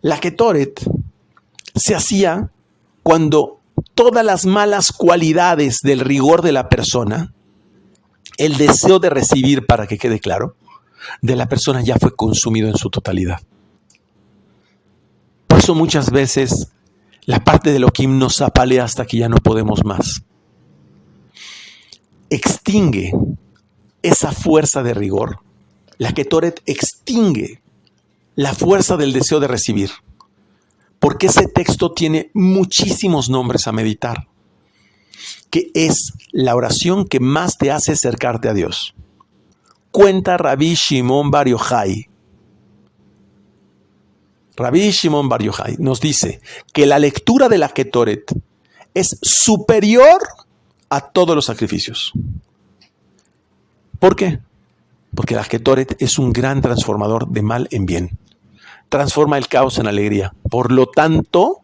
La Ketoret se hacía cuando todas las malas cualidades del rigor de la persona, el deseo de recibir, para que quede claro, de la persona ya fue consumido en su totalidad. Por eso muchas veces la parte de Elohim nos apalea hasta que ya no podemos más. Extingue esa fuerza de rigor. La Ketoret extingue la fuerza del deseo de recibir. Porque ese texto tiene muchísimos nombres a meditar. Que es la oración que más te hace acercarte a Dios. Cuenta Rabbi Shimon Bar Yochai. Rabbi Shimon Bar Yochai nos dice que la lectura de la Ketoret es superior a todos los sacrificios. ¿Por qué? Porque la Ketoret es un gran transformador de mal en bien. Transforma el caos en alegría. Por lo tanto,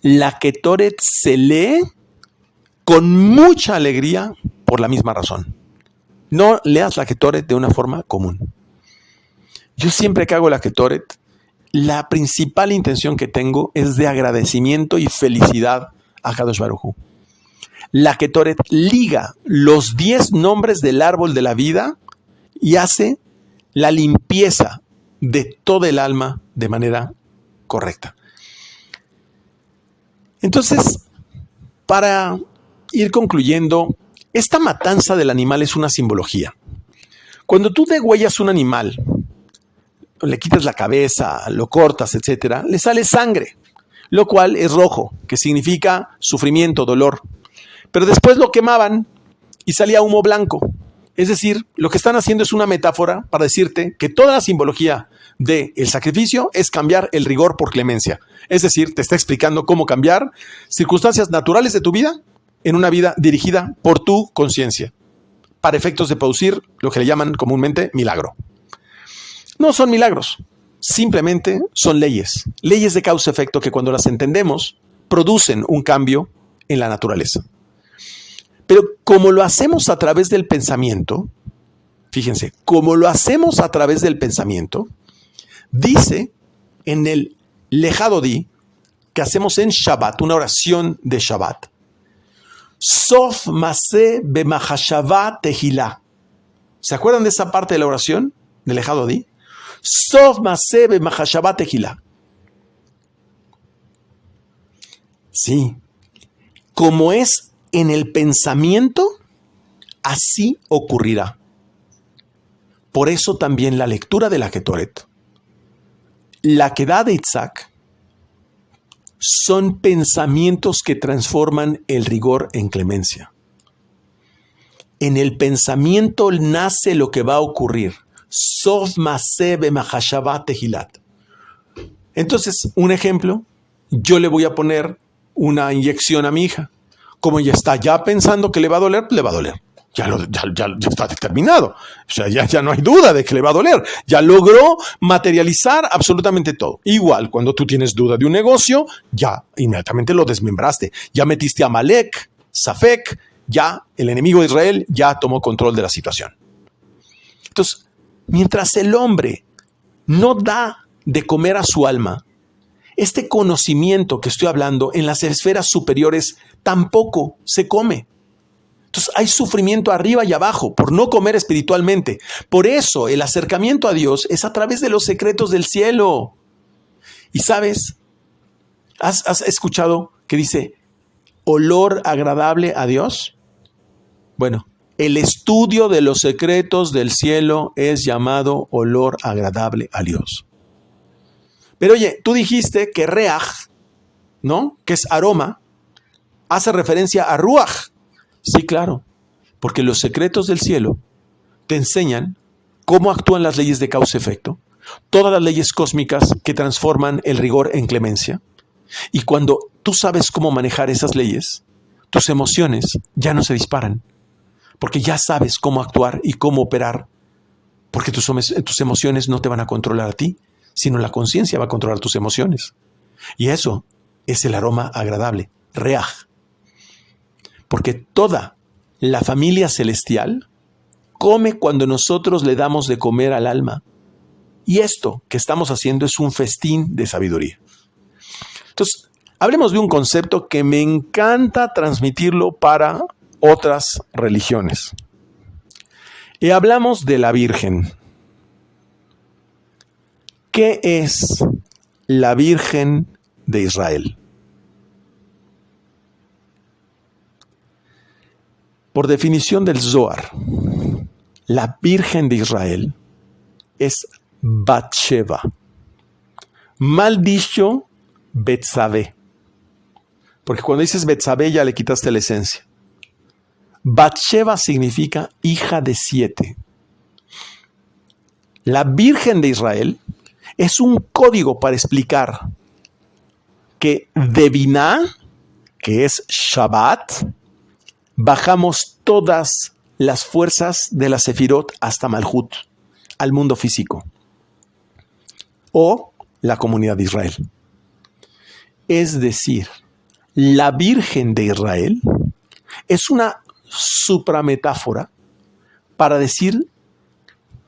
la Ketoret se lee con mucha alegría por la misma razón. No leas la Ketoret de una forma común. Yo siempre que hago la Ketoret, la principal intención que tengo es de agradecimiento y felicidad a Kadosh Baruj Hu. La Ketoret liga los 10 nombres del árbol de la vida y hace la limpieza de todo el alma de manera correcta. Entonces, para ir concluyendo, esta matanza del animal es una simbología. Cuando tú degüellas un animal, le quitas la cabeza, lo cortas, etc., le sale sangre, lo cual es rojo, que significa sufrimiento, dolor. Pero después lo quemaban y salía humo blanco. Es decir, lo que están haciendo es una metáfora para decirte que toda la simbología del sacrificio es cambiar el rigor por clemencia. Es decir, te está explicando cómo cambiar circunstancias naturales de tu vida en una vida dirigida por tu conciencia, para efectos de producir lo que le llaman comúnmente milagro. No son milagros, simplemente son leyes de causa-efecto que cuando las entendemos producen un cambio en la naturaleza. Pero como lo hacemos a través del pensamiento, fíjense, como lo hacemos a través del pensamiento, dice en el Lejadodí que hacemos en Shabbat, una oración de Shabbat, Sof Maseh B'Machashava Tehilá. ¿Se acuerdan de esa parte de la oración del Lejadodí? Sof Maseh B'Machashava Tehilá. Sí, como es en el pensamiento, así ocurrirá. Por eso también la lectura de la Ketoret, la Kedah de Itzhak, son pensamientos que transforman el rigor en clemencia. En el pensamiento nace lo que va a ocurrir. Sof Maseh B'Machashava Tehilat. Entonces, un ejemplo, yo le voy a poner una inyección a mi hija. Como ella está ya pensando que le va a doler, le va a doler. Ya está determinado. O sea, ya no hay duda de que le va a doler. Ya logró materializar absolutamente todo. Igual, cuando tú tienes duda de un negocio, ya inmediatamente lo desmembraste. Ya metiste a Amalek, Safek, ya el enemigo de Israel ya tomó control de la situación. Entonces, mientras el hombre no da de comer a su alma, este conocimiento que estoy hablando en las esferas superiores tampoco se come. Entonces hay sufrimiento arriba y abajo por no comer espiritualmente. Por eso el acercamiento a Dios es a través de los secretos del cielo. Y sabes, ¿has escuchado que dice olor agradable a Dios? Bueno, el estudio de los secretos del cielo es llamado olor agradable a Dios. Pero oye, tú dijiste que reaj, ¿no? Que es aroma, hace referencia a ruaj. Sí, claro, porque los secretos del cielo te enseñan cómo actúan las leyes de causa-efecto, todas las leyes cósmicas que transforman el rigor en clemencia. Y cuando tú sabes cómo manejar esas leyes, tus emociones ya no se disparan, porque ya sabes cómo actuar y cómo operar, porque tus emociones no te van a controlar a ti, sino la conciencia va a controlar tus emociones. Y eso es el aroma agradable, reaj. Porque toda la familia celestial come cuando nosotros le damos de comer al alma. Y esto que estamos haciendo es un festín de sabiduría. Entonces, hablemos de un concepto que me encanta transmitirlo para otras religiones. Y hablamos de la Virgen. ¿Qué es la Virgen de Israel? Por definición del Zohar, la Virgen de Israel es Bat-Sheva. Mal dicho, Betsabé. Porque cuando dices Betsabé ya le quitaste la esencia. Bat-Sheva significa hija de 7. La Virgen de Israel es un código para explicar que de Biná, que es Shabbat, bajamos todas las fuerzas de la Sefirot hasta Malhut, al mundo físico, o la comunidad de Israel. Es decir, la Virgen de Israel es una suprametáfora para decir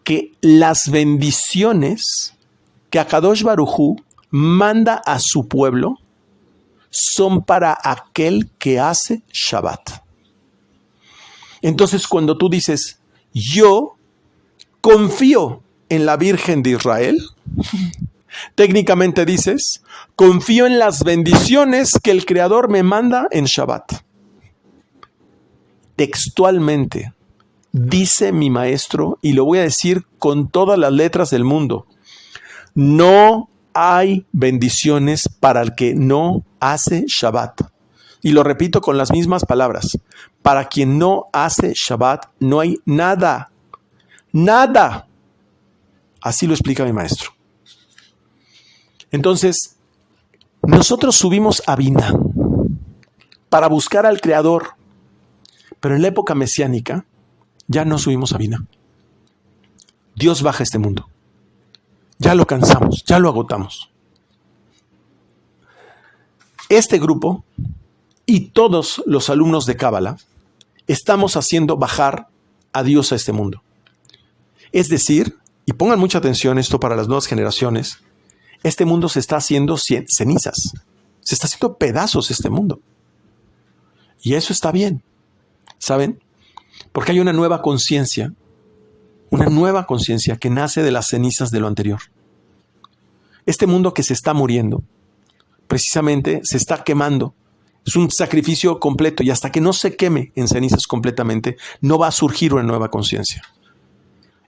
que las bendiciones que Akadosh Baruj Hu manda a su pueblo son para aquel que hace Shabbat. Entonces, cuando tú dices, yo confío en la Virgen de Israel, técnicamente dices, confío en las bendiciones que el Creador me manda en Shabbat. Textualmente, dice mi maestro, y lo voy a decir con todas las letras del mundo, no hay bendiciones para el que no hace Shabbat. Y lo repito con las mismas palabras. Para quien no hace Shabbat no hay nada. Nada. Así lo explica mi maestro. Entonces, nosotros subimos a Biná para buscar al Creador. Pero en la época mesiánica ya no subimos a Biná. Dios baja a este mundo. Ya lo cansamos, ya lo agotamos. Este grupo y todos los alumnos de Cábala estamos haciendo bajar a Dios a este mundo. Es decir, y pongan mucha atención esto para las nuevas generaciones, este mundo se está haciendo cenizas, se está haciendo pedazos este mundo. Y eso está bien, ¿saben? Porque hay una nueva conciencia que nace de las cenizas de lo anterior. Este mundo que se está muriendo, precisamente se está quemando. Es un sacrificio completo y hasta que no se queme en cenizas completamente, no va a surgir una nueva conciencia.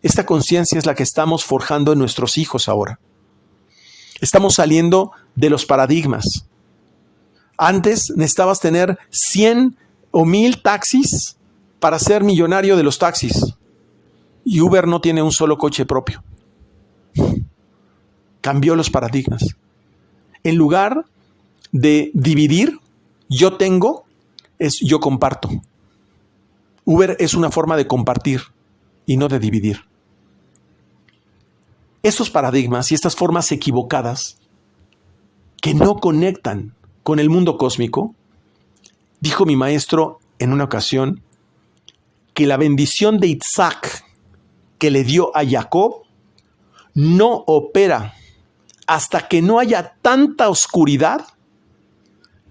Esta conciencia es la que estamos forjando en nuestros hijos ahora. Estamos saliendo de los paradigmas. Antes necesitabas tener 100 o 1000 taxis para ser millonario de los taxis. Y Uber no tiene un solo coche propio. Cambió los paradigmas. En lugar de dividir, yo tengo, es yo comparto. Uber es una forma de compartir y no de dividir. Estos paradigmas y estas formas equivocadas que no conectan con el mundo cósmico, dijo mi maestro en una ocasión que la bendición de Isaac que le dio a Jacob no opera hasta que no haya tanta oscuridad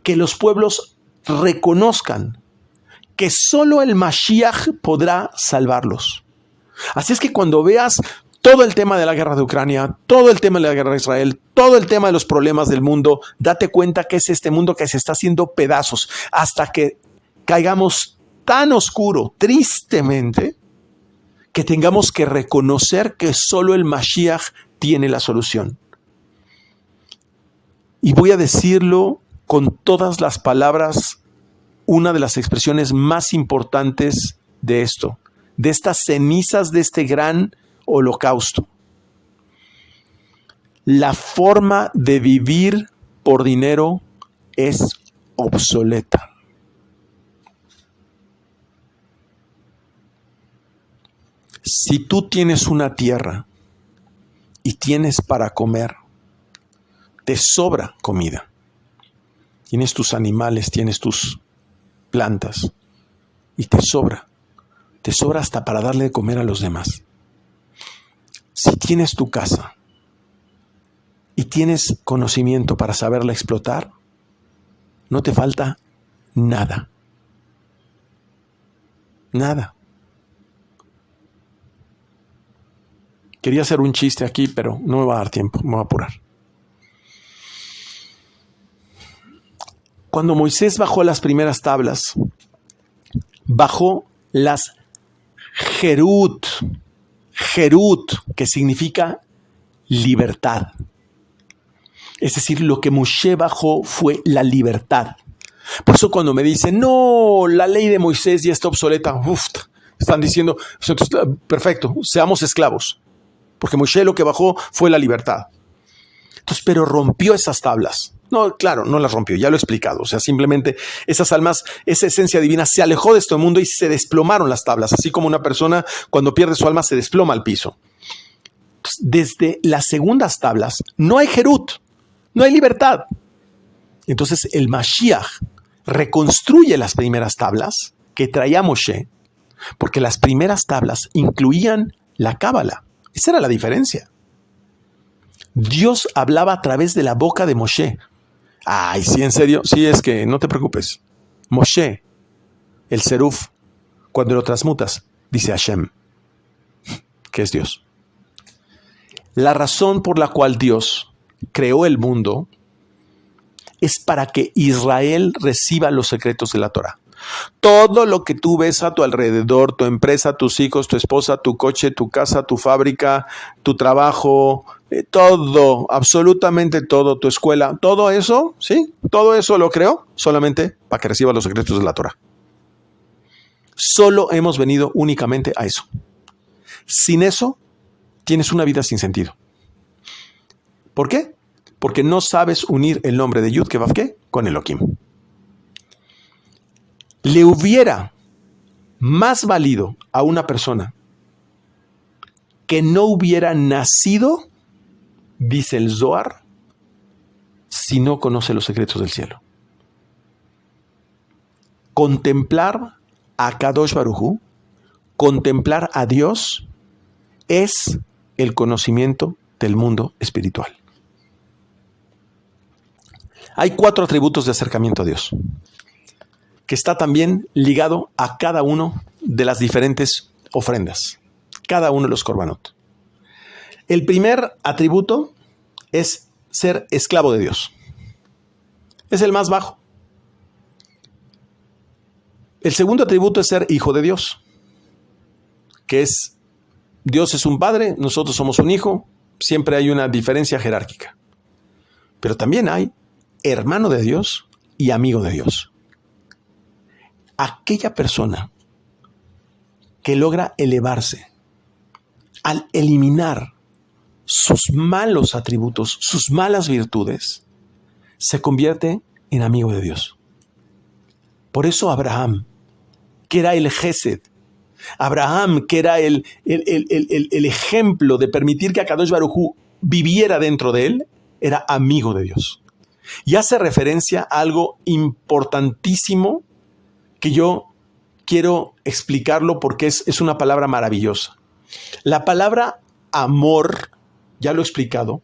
que los pueblos reconozcan que solo el Mashiach podrá salvarlos. Así es que cuando veas todo el tema de la guerra de Ucrania, todo el tema de la guerra de Israel, todo el tema de los problemas del mundo, date cuenta que es este mundo que se está haciendo pedazos hasta que caigamos tan oscuro, tristemente, que tengamos que reconocer que solo el Mashiach tiene la solución. Y voy a decirlo con todas las palabras, una de las expresiones más importantes de esto, de estas cenizas de este gran holocausto. La forma de vivir por dinero es obsoleta. Si tú tienes una tierra y tienes para comer, te sobra comida. Tienes tus animales, tienes tus plantas y te sobra. Te sobra hasta para darle de comer a los demás. Si tienes tu casa y tienes conocimiento para saberla explotar, no te falta nada. Nada. Quería hacer un chiste aquí, pero no me va a dar tiempo, me voy a apurar. Cuando Moisés bajó las primeras tablas, bajó las Jerut, que significa libertad. Es decir, lo que Moshe bajó fue la libertad. Por eso cuando me dicen, no, la ley de Moisés ya está obsoleta, están diciendo, perfecto, seamos esclavos. Porque Moshe lo que bajó fue la libertad. Entonces, pero rompió esas tablas. No, claro, no las rompió, ya lo he explicado. O sea, simplemente esas almas, esa esencia divina se alejó de este mundo y se desplomaron las tablas. Así como una persona cuando pierde su alma se desploma al piso. Entonces, desde las segundas tablas no hay Jerut, no hay libertad. Entonces el Mashiach reconstruye las primeras tablas que traía Moshe, porque las primeras tablas incluían la Cábala. Esa era la diferencia. Dios hablaba a través de la boca de Moshe. Ay, sí, en serio. Sí, es que no te preocupes. Moshe, el seruf, cuando lo transmutas, dice Hashem, que es Dios. La razón por la cual Dios creó el mundo es para que Israel reciba los secretos de la Torah. Todo lo que tú ves a tu alrededor, tu empresa, tus hijos, tu esposa, tu coche, tu casa, tu fábrica, tu trabajo, todo, absolutamente todo, tu escuela, todo eso, ¿sí? Todo eso lo creó solamente para que reciba los secretos de la Torah. Solo hemos venido únicamente a eso. Sin eso, tienes una vida sin sentido. ¿Por qué? Porque no sabes unir el nombre de Yud Kevavke con Elohim. Le hubiera más valido a una persona que no hubiera nacido, dice el Zohar, si no conoce los secretos del cielo. Contemplar a Kadosh Baruj Hu, contemplar a Dios, es el conocimiento del mundo espiritual. Hay 4 atributos de acercamiento a Dios, que está también ligado a cada uno de las diferentes ofrendas, cada uno de los korbanot. El primer atributo es ser esclavo de Dios. Es el más bajo. El segundo atributo es ser hijo de Dios, que es, Dios es un padre, nosotros somos un hijo, siempre hay una diferencia jerárquica. Pero también hay hermano de Dios y amigo de Dios. Aquella persona que logra elevarse al eliminar sus malos atributos, sus malas virtudes, se convierte en amigo de Dios. Por eso Abraham, que era el Gesed, Abraham, que era el ejemplo de permitir que Akadosh Baruj Hu viviera dentro de él, era amigo de Dios. Y hace referencia a algo importantísimo que yo quiero explicarlo porque es una palabra maravillosa. La palabra amor, ya lo he explicado,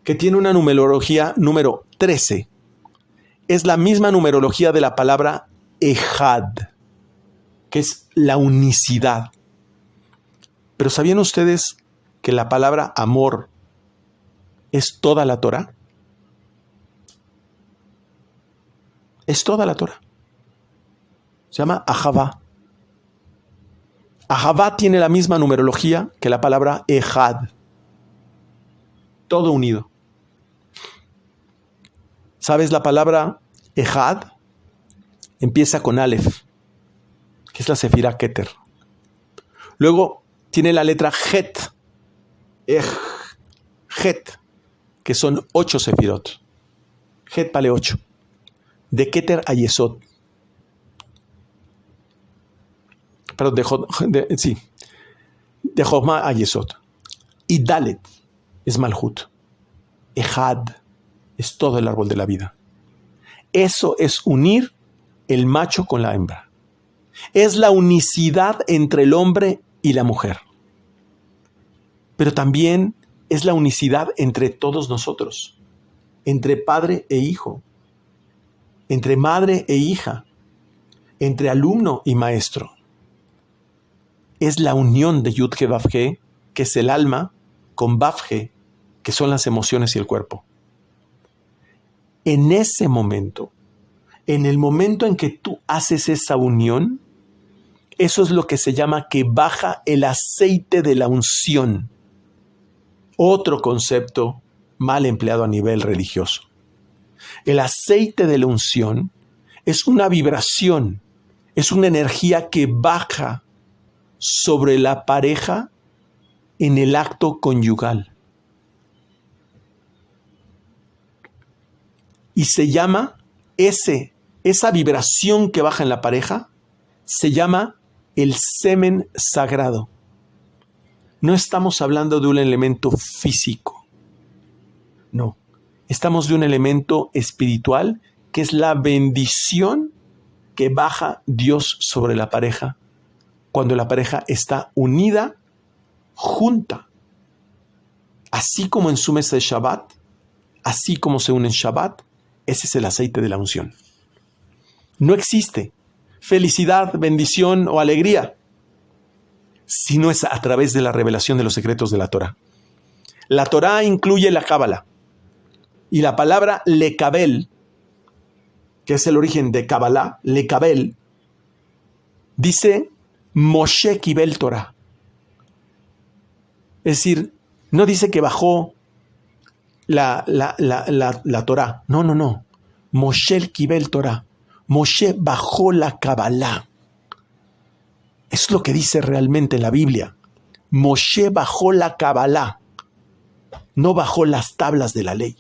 que tiene una numerología número 13, es la misma numerología de la palabra Ejad, que es la unicidad. Pero ¿sabían ustedes que la palabra amor es toda la Torah? Es toda la Torah. Se llama Ahavá. Ahavá tiene la misma numerología que la palabra Ejad. Todo unido. ¿Sabes la palabra Ejad? Empieza con Aleph, que es la sefirá Keter. Luego tiene la letra Het. Het, que son 8 sefirot. Het vale 8. De Keter a Yesod. Perdón, de Jochma a Yesod. Y Dalet es Malhut. Ejad es todo el árbol de la vida. Eso es unir el macho con la hembra. Es la unicidad entre el hombre y la mujer. Pero también es la unicidad entre todos nosotros, entre padre e hijo, entre madre e hija, entre alumno y maestro. Es la unión de Yud-He Vav-He, que es el alma, con Vav-He, que son las emociones y el cuerpo. En ese momento, en el momento en que tú haces esa unión, eso es lo que se llama que baja el aceite de la unción. Otro concepto mal empleado a nivel religioso. El aceite de la unción es una vibración, es una energía que baja sobre la pareja en el acto conyugal. Y se llama esa vibración que baja en la pareja, se llama el semen sagrado. No estamos hablando de un elemento físico. No, estamos de un elemento espiritual que es la bendición que baja Dios sobre la pareja cuando la pareja está unida, junta. Así como en su mesa de Shabbat, así como se une en Shabbat, ese es el aceite de la unción. No existe felicidad, bendición o alegría si no es a través de la revelación de los secretos de la Torah. La Torah incluye la Cábala y la palabra lekabel, que es el origen de Kabbalah, lekabel, dice Moshe kibel Torah. Es decir, no dice que bajó la Torah. No. Moshe kibel Torah. Moshe bajó la Kabbalah. Es lo que dice realmente en la Biblia. Moshe bajó la Kabbalah. No bajó las tablas de la ley.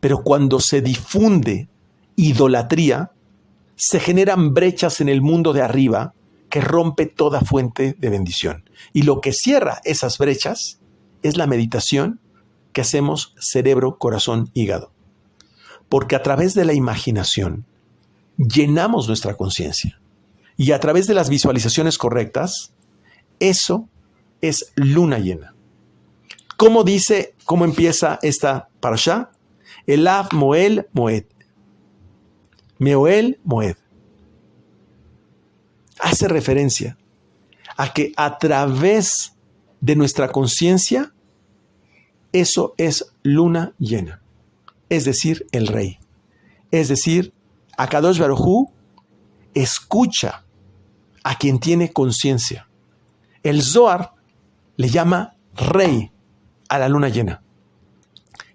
Pero cuando se difunde idolatría, se generan brechas en el mundo de arriba que rompe toda fuente de bendición. Y lo que cierra esas brechas es la meditación que hacemos cerebro, corazón, hígado. Porque a través de la imaginación llenamos nuestra conciencia. Y a través de las visualizaciones correctas, eso es luna llena. ¿Cómo empieza esta parashá? Elav Moel Moed. Meoel Moed. Hace referencia a que a través de nuestra conciencia, eso es luna llena. Es decir, el rey. Es decir, Akadosh Baruj Hu escucha a quien tiene conciencia. El Zohar le llama rey a la luna llena.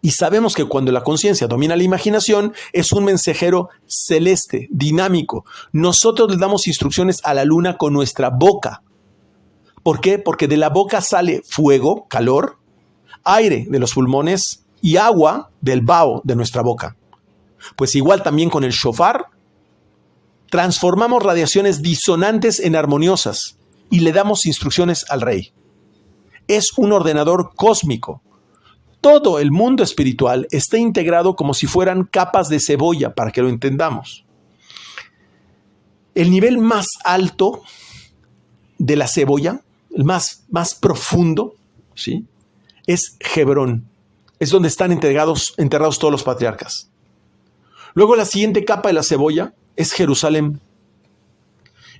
Y sabemos que cuando la conciencia domina la imaginación, es un mensajero celeste, dinámico. Nosotros le damos instrucciones a la luna con nuestra boca. ¿Por qué? Porque de la boca sale fuego, calor, aire de los pulmones y agua del vaho de nuestra boca. Pues igual también con el shofar, transformamos radiaciones disonantes en armoniosas y le damos instrucciones al rey. Es un ordenador cósmico. Todo el mundo espiritual está integrado como si fueran capas de cebolla, para que lo entendamos. El nivel más alto de la cebolla, el más profundo, ¿sí?, es Hebrón. Es donde están enterrados todos los patriarcas. Luego la siguiente capa de la cebolla es Jerusalén.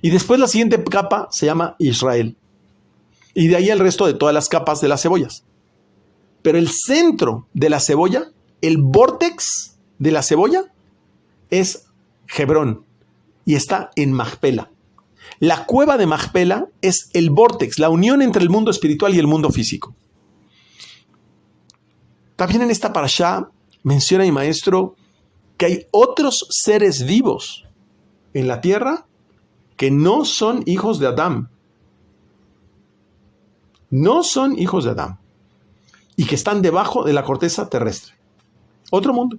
Y después la siguiente capa se llama Israel. Y de ahí el resto de todas las capas de las cebollas. Pero el centro de la cebolla, el vórtex de la cebolla, es Hebrón y está en Majpela. La cueva de Majpela es el vórtex, la unión entre el mundo espiritual y el mundo físico. También en esta parashá menciona mi maestro que hay otros seres vivos en la tierra que no son hijos de Adán. No son hijos de Adán. Y que están debajo de la corteza terrestre. Otro mundo.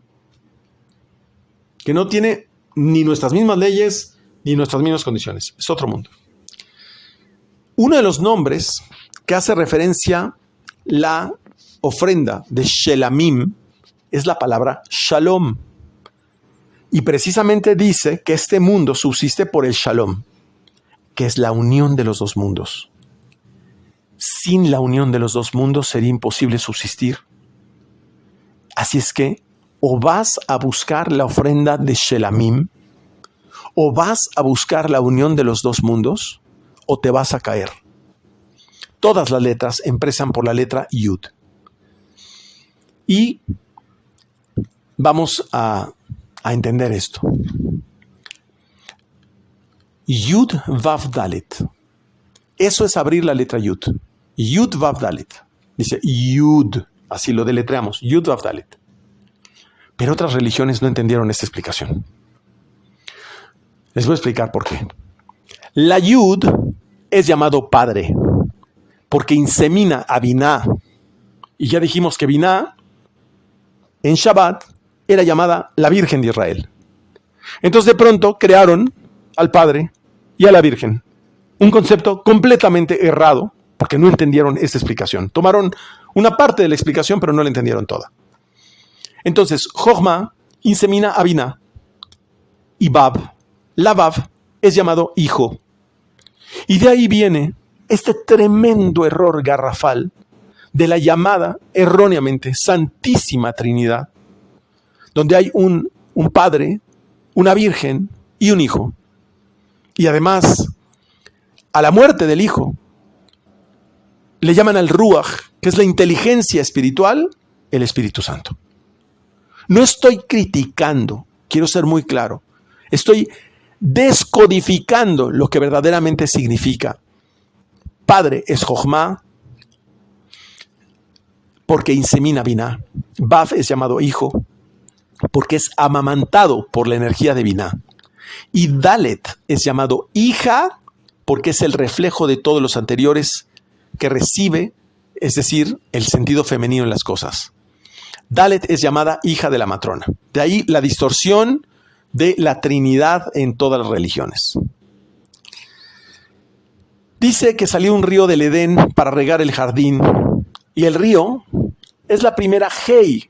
Que no tiene ni nuestras mismas leyes, ni nuestras mismas condiciones. Es otro mundo. Uno de los nombres que hace referencia la ofrenda de Shelamim es la palabra Shalom. Y precisamente dice que este mundo subsiste por el Shalom, que es la unión de los dos mundos. sin la unión de los dos mundos sería imposible subsistir. Así es que o vas a buscar la ofrenda de Shelamim, o vas a buscar la unión de los dos mundos, o te vas a caer. Todas las letras empiezan por la letra Yud. Y vamos a entender esto. Yud Vav Dalet. Eso es abrir la letra Yud. Yud Vav Dalet. Dice Yud. Así lo deletreamos. Yud Vav Dalet. Pero otras religiones no entendieron esta explicación. Les voy a explicar por qué. La Yud es llamado padre porque insemina a Binah. Y ya dijimos que Binah en Shabbat era llamada la Virgen de Israel. Entonces de pronto crearon al Padre y a la Virgen. Un concepto completamente errado porque no entendieron esta explicación. Tomaron una parte de la explicación pero no la entendieron toda. Entonces Jochma insemina a Binah y Vav, la Vav es llamado hijo. Y de ahí viene este tremendo error garrafal de la llamada erróneamente Santísima Trinidad, donde hay un Padre, una Virgen y un Hijo. Y además, a la muerte del Hijo, le llaman al Ruach, que es la inteligencia espiritual, el Espíritu Santo. No estoy criticando, quiero ser muy claro, estoy descodificando lo que verdaderamente significa. Padre es Jochma, porque insemina Binah. Vav es llamado hijo, porque es amamantado por la energía de Binah. Y Dalet es llamado hija, porque es el reflejo de todos los anteriores que recibe, es decir, el sentido femenino en las cosas. Dalet es llamada hija de la matrona. De ahí la distorsión de la Trinidad en todas las religiones. Dice que salió un río del Edén para regar el jardín. Y el río es la primera Hei.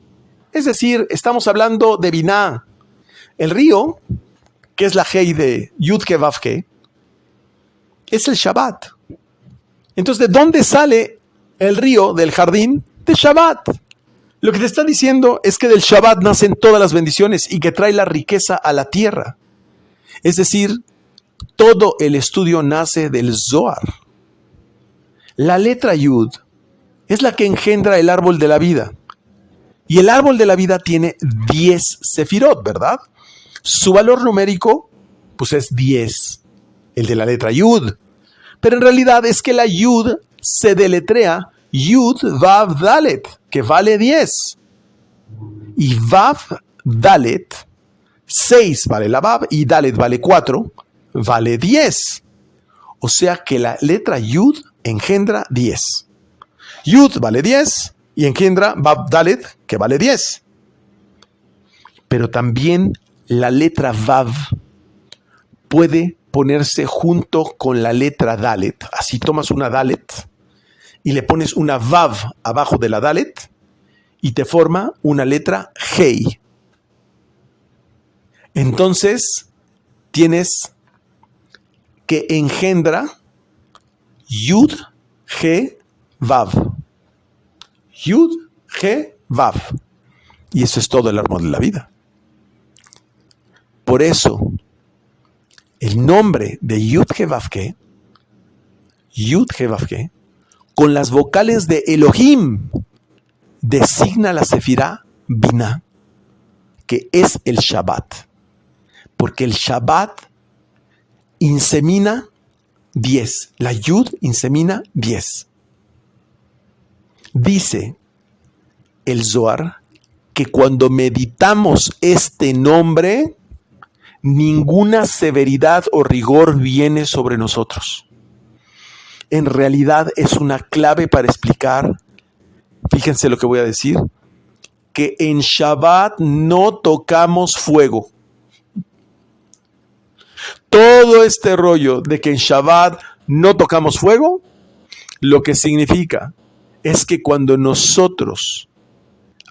Es decir, estamos hablando de Binah. El río, que es la Hei de Yud-Ke Vav-Ke, es el Shabbat. Entonces, ¿de dónde sale el río del jardín? De Shabbat. Lo que te está diciendo es que del Shabbat nacen todas las bendiciones y que trae la riqueza a la tierra. Es decir, todo el estudio nace del Zohar. La letra Yud es la que engendra el árbol de la vida. Y el árbol de la vida tiene 10 sefirot, ¿verdad? Su valor numérico, pues es 10, el de la letra Yud. Pero en realidad es que la Yud se deletrea Yud Vav Dalet, que vale 10. Y Vav Dalet, 6 vale la Vav y Dalet vale 4, vale 10. O sea que la letra Yud engendra 10. Yud vale 10 y engendra Vav Dalet, que vale 10. Pero también la letra Vav puede ponerse junto con la letra Dalet. Así tomas una Dalet y le pones una Vav abajo de la Dalet y te forma una letra Hei. Entonces tienes que engendra Yud, He, Vav. Yud, He, Vav. Y eso es todo el árbol de la vida. Por eso, el nombre de Yud, He, Vav, Ke, Yud, He, Vav, Ke, con las vocales de Elohim, designa la Sefirá Binah, que es el Shabbat. Porque el Shabbat insemina 10. La Yud insemina 10. Dice el Zohar que cuando meditamos este nombre, ninguna severidad o rigor viene sobre nosotros. En realidad es una clave para explicar, fíjense lo que voy a decir, que en Shabbat no tocamos fuego. Todo este rollo de que en Shabbat no tocamos fuego, lo que significa es que cuando nosotros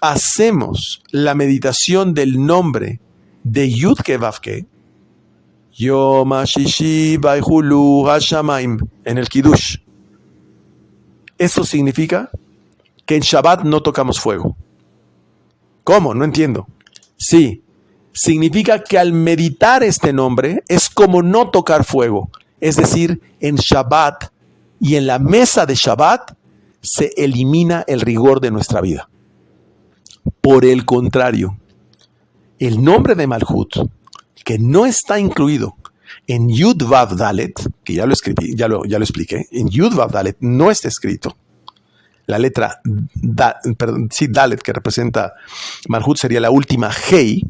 hacemos la meditación del nombre de Yud-Ke Vav-Ke, Yom HaShishi Vaychulu HaShamayim, en el Kiddush, Eso significa que en Shabbat no tocamos fuego. ¿Cómo? No entiendo. Sí, significa que al meditar este nombre es como no tocar fuego. Es decir, en Shabbat y en la mesa de Shabbat se elimina el rigor de nuestra vida. Por el contrario, el nombre de Malhut, que no está incluido en Yud Vav Dalet, que ya lo escribí, ya lo expliqué, en Yud Vav Dalet no está escrito. La letra Dalet, que representa Malhut, sería la última Hei.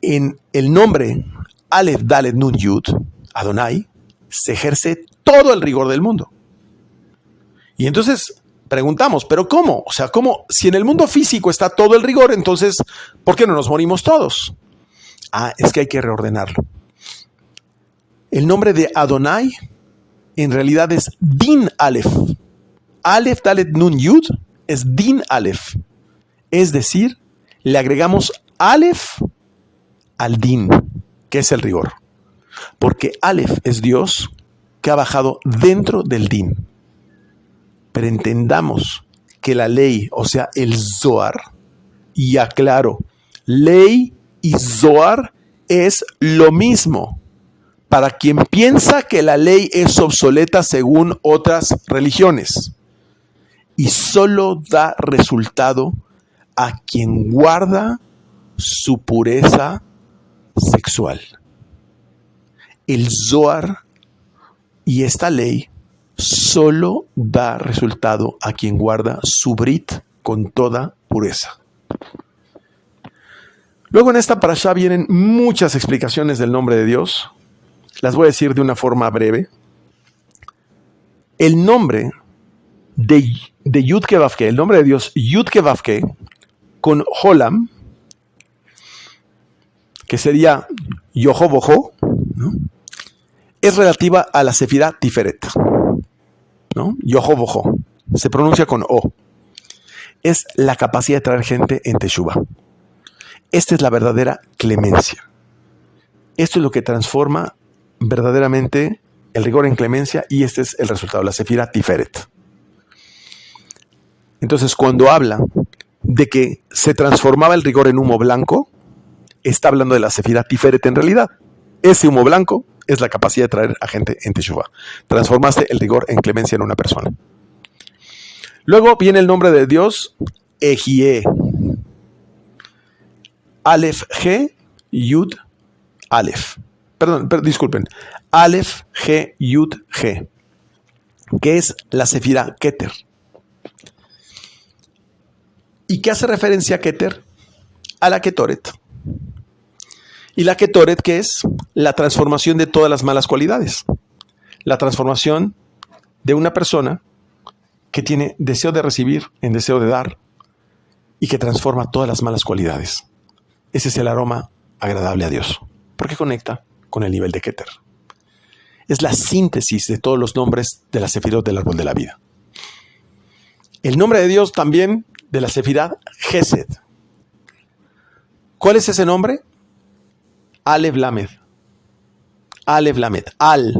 En el nombre Aleph Dalet Nun Yud, Adonai, se ejerce todo el rigor del mundo. Y entonces preguntamos, ¿pero cómo? O sea, ¿cómo? Si en el mundo físico está todo el rigor, entonces, ¿por qué no nos morimos todos? Es que hay que reordenarlo. El nombre de Adonai en realidad es Din Aleph. Aleph Dalet Nun Yud es Din Aleph. Es decir, le agregamos Aleph al Din, que es el rigor. Porque Aleph es Dios que ha bajado dentro del Din. Pero entendamos que la ley, o sea, el Zohar, y aclaro, ley y Zohar es lo mismo. Para quien piensa que la ley es obsoleta según otras religiones y solo da resultado a quien guarda su pureza sexual. El Zohar y esta ley solo da resultado a quien guarda su brit con toda pureza. Luego en esta parashá vienen muchas explicaciones del nombre de Dios. Las voy a decir de una forma breve. El nombre de Yud-Ke Vav-Ke, el nombre de Dios Yud-Ke Vav-Ke, con Holam, que sería Yoho-Boho, ¿no? Es relativa a la Sefirá Tiferet, ¿no? Yoho-Boho, se pronuncia con O. Es la capacidad de traer gente en Teshuvah. Esta es la verdadera clemencia. Esto es lo que transforma verdaderamente el rigor en clemencia, y este es el resultado, la Sefirá Tiferet. Entonces, cuando habla de que se transformaba el rigor en humo blanco, está hablando de la Sefirá Tiferet en realidad. Ese humo blanco es la capacidad de traer a gente en Teshuvah. Transformaste el rigor en clemencia en una persona. Luego viene el nombre de Dios, Ejie. Aleph G Yud Aleph. Disculpen. Aleph G Yud G, que es la Sefirá Keter. ¿Y qué hace referencia a Keter? A la Ketoret. Y la Ketoret, que es la transformación de todas las malas cualidades. La transformación de una persona que tiene deseo de recibir en deseo de dar y que transforma todas las malas cualidades. Ese es el aroma agradable a Dios, porque conecta con el nivel de Keter. Es la síntesis de todos los nombres de la Sefirot del árbol de la vida. El nombre de Dios también de la Sefirá Gesed. ¿Cuál es ese nombre? Aleph Lamed. Aleph Lamed. Al.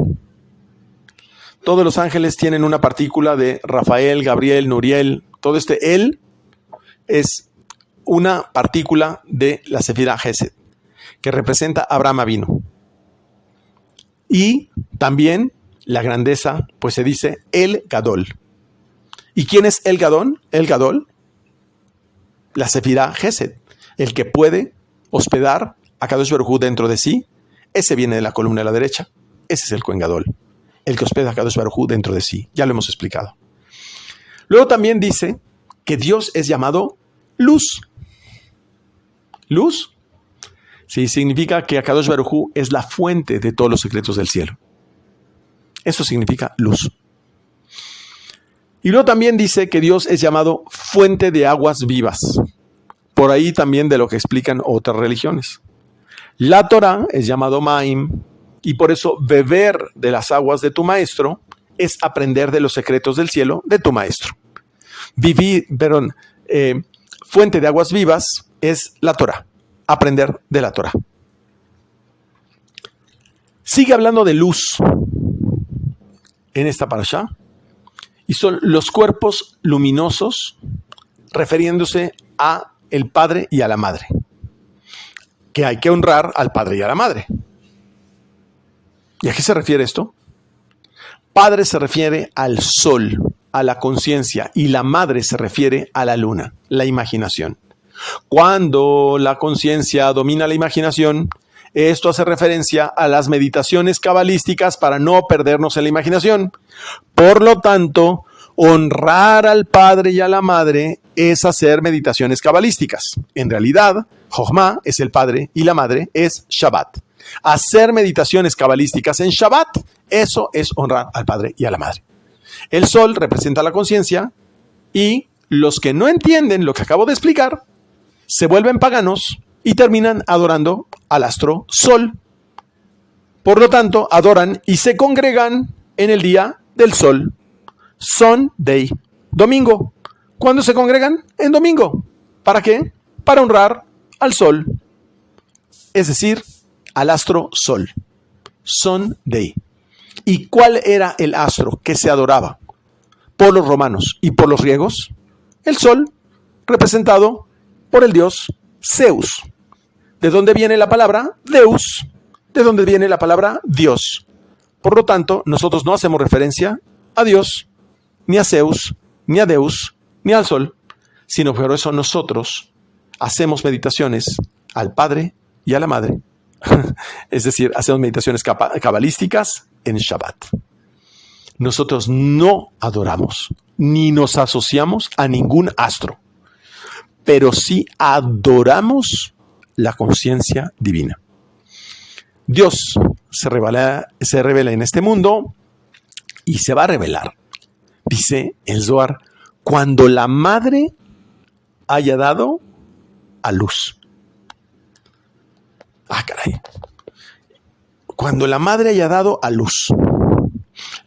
Todos los ángeles tienen una partícula de Rafael, Gabriel, Nuriel. Todo este El es una partícula de la Sefirá Gesed, que representa a Abraham Avinu. Y también la grandeza, pues se dice El Gadol. ¿Y quién es El Gadol? El Gadol, la Sefirá Gesed, el que puede hospedar a Kadosh Baruj Hu dentro de sí. Ese viene de la columna de la derecha. Ese es el Kohen Gadol, el que hospeda a Kadosh Baruj Hu dentro de sí. Ya lo hemos explicado. Luego también dice que Dios es llamado Luz. ¿Luz? Sí, significa que Akadosh Baruj Hu es la fuente de todos los secretos del cielo. Eso significa luz. Y luego también dice que Dios es llamado fuente de aguas vivas. Por ahí también de lo que explican otras religiones. La Torah es llamado Maim, y por eso beber de las aguas de tu maestro es aprender de los secretos del cielo de tu maestro. Fuente de aguas vivas es la Torah. Aprender de la Torah. Sigue hablando de luz. en esta parashá y son los cuerpos luminosos refiriéndose a el padre y a la madre, que hay que honrar al padre y a la madre. ¿Y a qué se refiere esto? Padre se refiere al sol, a la conciencia, y la madre se refiere a la luna, la imaginación. Cuando la conciencia domina la imaginación, esto hace referencia a las meditaciones cabalísticas para no perdernos en la imaginación. Por lo tanto, honrar al padre y a la madre es hacer meditaciones cabalísticas. En realidad, Jochma es el padre y la madre es Shabbat. Hacer meditaciones cabalísticas en Shabbat, eso es honrar al padre y a la madre. El sol representa la conciencia y los que no entienden lo que acabo de explicar se vuelven paganos y terminan adorando al astro sol. Por lo tanto, adoran y se congregan en el día del sol. Sunday, domingo. ¿Cuándo se congregan? En domingo. ¿Para qué? Para honrar al sol. Es decir, al astro sol. Sunday. ¿Y cuál era el astro que se adoraba por los romanos y por los griegos? El sol, representado por el dios Zeus. ¿De dónde viene la palabra Deus? ¿De dónde viene la palabra Dios? Por lo tanto, nosotros no hacemos referencia a Dios, ni a Zeus, ni a Deus, ni al sol, sino por eso nosotros hacemos meditaciones al Padre y a la Madre. Es decir, hacemos meditaciones cabalísticas en Shabbat. Nosotros no adoramos ni nos asociamos a ningún astro, pero sí adoramos la conciencia divina. Dios se revela en este mundo y se va a revelar. Dice el Zohar, cuando la madre haya dado a luz. Ah, caray. Cuando la madre haya dado a luz.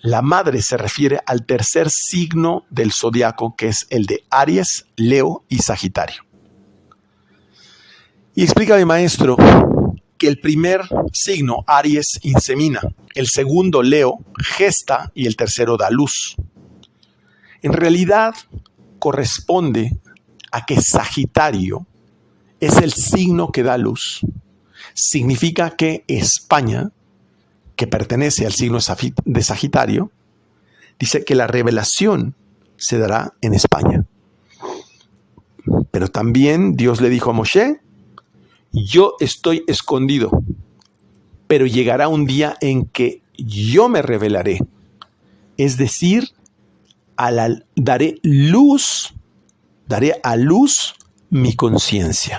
La madre se refiere al tercer signo del zodiaco, que es el de Aries, Leo y Sagitario. Y explica mi maestro que el primer signo, Aries, insemina, el segundo, Leo, gesta y el tercero da luz. En realidad corresponde a que Sagitario es el signo que da luz. Significa que España, que pertenece al signo de Sagitario, dice que la revelación se dará en España. Pero también Dios le dijo a Moshe, yo estoy escondido, pero llegará un día en que yo me revelaré. Es decir, daré a luz mi conciencia.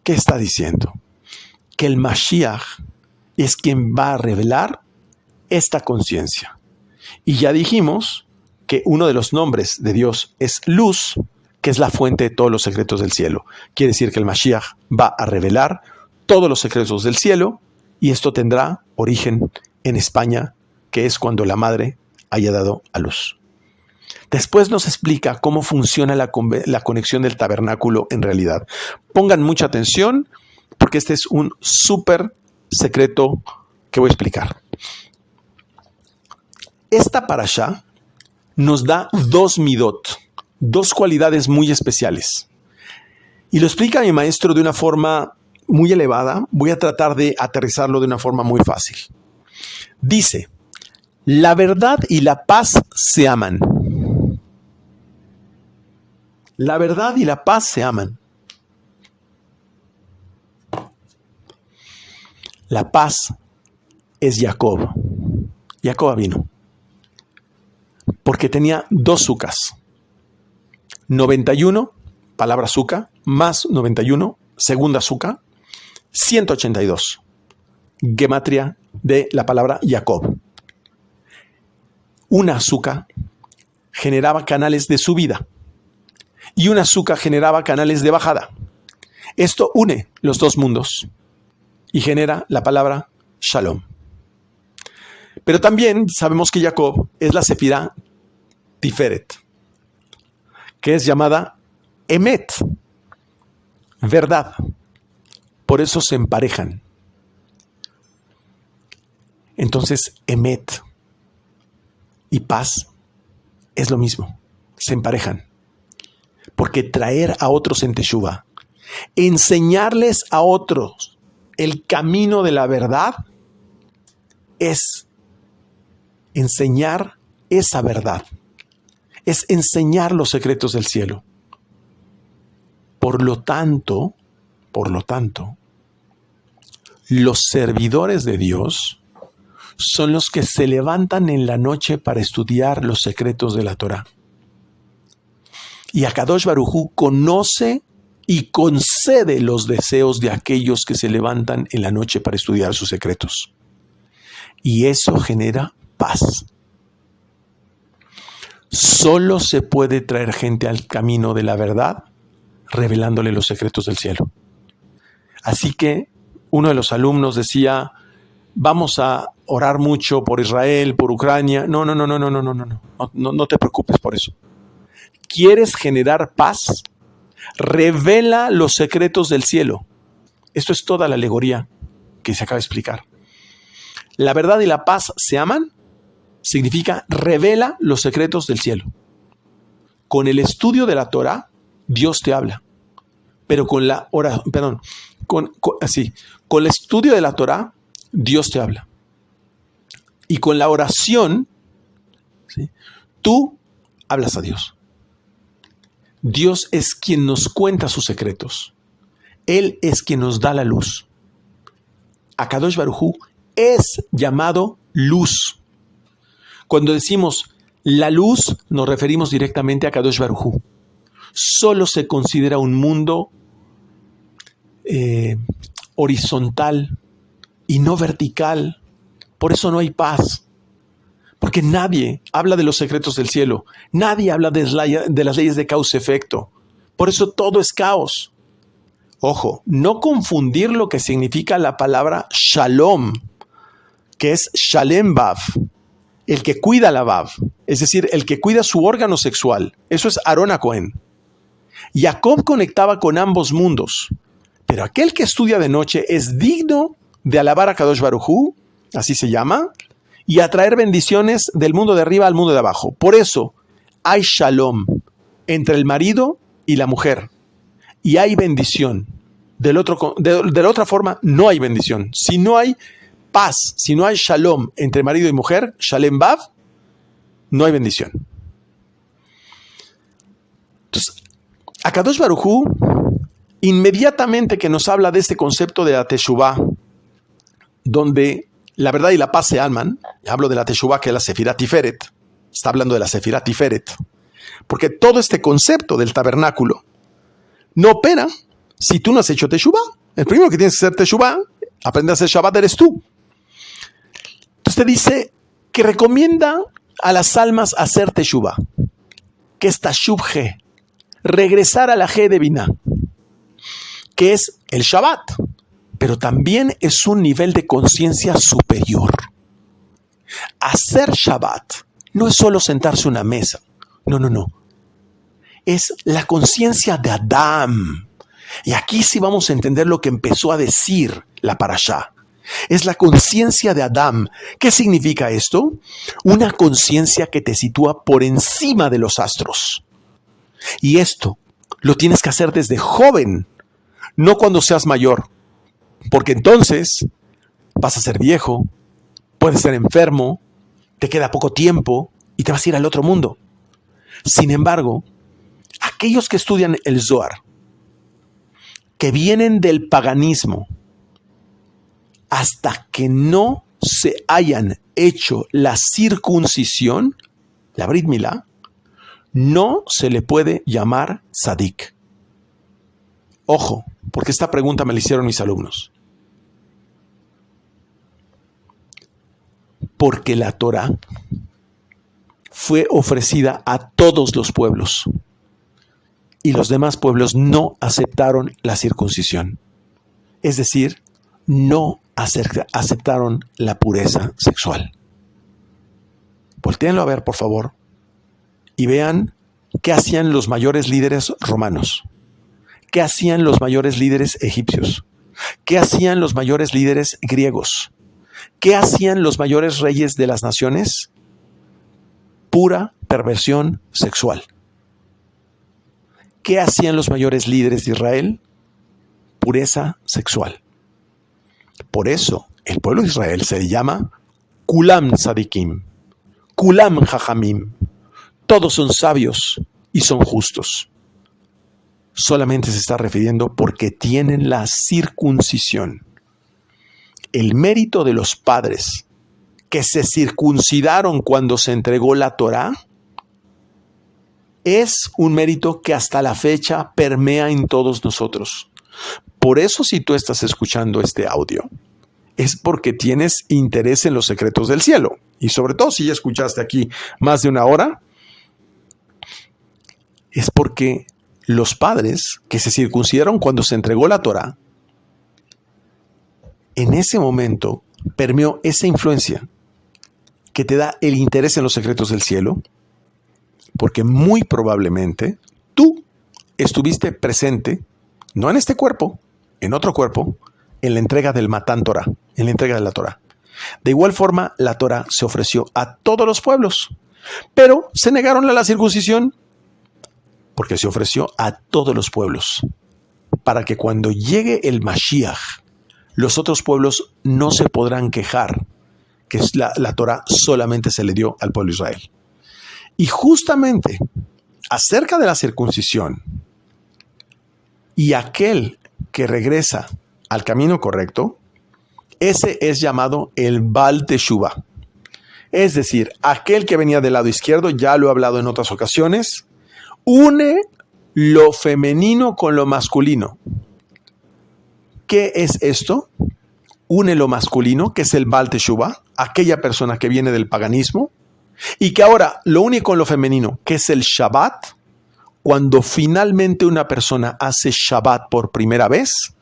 ¿Qué está diciendo? Que el Mashiach es quien va a revelar esta conciencia. Y ya dijimos que uno de los nombres de Dios es luz, que es la fuente de todos los secretos del cielo. Quiere decir que el Mashiach va a revelar todos los secretos del cielo y esto tendrá origen en España, que es cuando la madre haya dado a luz. Después nos explica cómo funciona la conexión del tabernáculo en realidad. Pongan mucha atención porque este es un súper secreto que voy a explicar. Esta parashá nos da dos midot, dos cualidades muy especiales. Y lo explica mi maestro de una forma muy elevada. Voy a tratar de aterrizarlo de una forma muy fácil. Dice, la verdad y la paz se aman. La verdad y la paz se aman. La paz es Jacob. Jacob vino. Porque tenía dos sucas. 91, palabra suca, más 91, segunda suca, 182. Gematria de la palabra Jacob. Una suca generaba canales de subida y una suca generaba canales de bajada. Esto une los dos mundos y genera la palabra Shalom. Pero también sabemos que Jacob es la sefirá Tiferet, que es llamada Emet, verdad. Por eso se emparejan. Entonces, Emet, y paz es lo mismo, se emparejan. Porque traer a otros en Teshuvah, enseñarles a otros el camino de la verdad, es enseñar esa verdad, es enseñar los secretos del cielo. Por lo tanto, los servidores de Dios son los que se levantan en la noche para estudiar los secretos de la Torah. Y Akadosh Baruj Hu conoce y concede los deseos de aquellos que se levantan en la noche para estudiar sus secretos. Y eso genera paz. Solo se puede traer gente al camino de la verdad revelándole los secretos del cielo. Así que uno de los alumnos decía, vamos a orar mucho por Israel, por Ucrania. No te preocupes por eso. ¿Quieres generar paz? Revela los secretos del cielo. Esto es toda la alegoría que se acaba de explicar. La verdad y la paz se aman, significa revela los secretos del cielo. Con el estudio de la Torah, Dios te habla. Pero con el estudio de la Torah, Dios te habla. Y con la oración, ¿sí?, tú hablas a Dios. Dios es quien nos cuenta sus secretos. Él es quien nos da la luz. Akadosh Baruj Hu es llamado luz. Cuando decimos la luz, nos referimos directamente a Akadosh Baruj Hu. Solo se considera un mundo horizontal y no vertical. Por eso no hay paz. Porque nadie habla de los secretos del cielo. Nadie habla de las leyes de causa-efecto. Por eso todo es caos. Ojo, no confundir lo que significa la palabra shalom, que es shalem vav, el que cuida la vav, es decir, el que cuida su órgano sexual. Eso es Aarón a Cohen. Jacob conectaba con ambos mundos, pero aquel que estudia de noche es digno de alabar a Kadosh Baruj Hu, así se llama, y atraer bendiciones del mundo de arriba al mundo de abajo. Por eso hay shalom entre el marido y la mujer, y hay bendición. De la otra forma, no hay bendición. Si no hay paz, si no hay shalom entre marido y mujer, shalem vav, no hay bendición. Entonces, Akadosh Baruj Hu, inmediatamente que nos habla de este concepto de la Teshuvah, donde la verdad y la paz se aman, hablo de la Teshuvah, que es la Sefirá Tiferet, está hablando de la Sefirá Tiferet, porque todo este concepto del tabernáculo no opera si tú no has hecho Teshuvah. El primero que tienes que hacer Teshuvah, aprender a hacer Shabbat, eres tú. Entonces te dice que recomienda a las almas hacer Teshuvah, que es Tashubje, regresar a la G de Binah, que es el Shabbat, pero también es un nivel de conciencia superior. Hacer Shabbat no es solo sentarse a una mesa, no. Es la conciencia de Adam. Y aquí sí vamos a entender lo que empezó a decir la parashá. Es la conciencia de Adam. ¿Qué significa esto? Una conciencia que te sitúa por encima de los astros. Y esto lo tienes que hacer desde joven, no cuando seas mayor. Porque entonces vas a ser viejo, puedes ser enfermo, te queda poco tiempo y te vas a ir al otro mundo. Sin embargo, aquellos que estudian el Zohar, que vienen del paganismo, hasta que no se hayan hecho la circuncisión, la Brit Milá, no se le puede llamar tzadik. Ojo, porque esta pregunta me la hicieron mis alumnos. Porque la Torah fue ofrecida a todos los pueblos y los demás pueblos no aceptaron la circuncisión. Es decir, no aceptaron la pureza sexual. Voltéenlo a ver, por favor, y vean qué hacían los mayores líderes romanos, qué hacían los mayores líderes egipcios, qué hacían los mayores líderes griegos, qué hacían los mayores reyes de las naciones. pura perversión sexual. ¿Qué hacían los mayores líderes de Israel? Pureza sexual. Por eso el pueblo de Israel se le llama Kulam Tzadikim, Kulam Jajamim. Todos son sabios y son justos. Solamente se está refiriendo porque tienen la circuncisión. El mérito de los padres que se circuncidaron cuando se entregó la Torá es un mérito que hasta la fecha permea en todos nosotros. Por eso, si tú estás escuchando este audio, es porque tienes interés en los secretos del cielo. Y sobre todo si ya escuchaste aquí más de una hora, es porque los padres que se circuncidaron cuando se entregó la Torá, en ese momento permeó esa influencia que te da el interés en los secretos del cielo, porque muy probablemente tú estuviste presente, no en este cuerpo, en otro cuerpo, en la entrega del Matán Torah, en la entrega de la Torah. De igual forma, la Torah se ofreció a todos los pueblos, pero se negaron a la circuncisión porque se ofreció a todos los pueblos, para que cuando llegue el Mashiach, los otros pueblos no se podrán quejar que la Torah solamente se le dio al pueblo de Israel. Y justamente acerca de la circuncisión y aquel que regresa al camino correcto, ese es llamado el Baal Teshuvah. Es decir, aquel que venía del lado izquierdo, ya lo he hablado en otras ocasiones, une lo femenino con lo masculino. ¿Qué es esto? Une lo masculino, que es el Baal Teshuvah, aquella persona que viene del paganismo, y que ahora lo une con lo femenino, que es el Shabbat. Cuando finalmente una persona hace Shabbat por primera vez,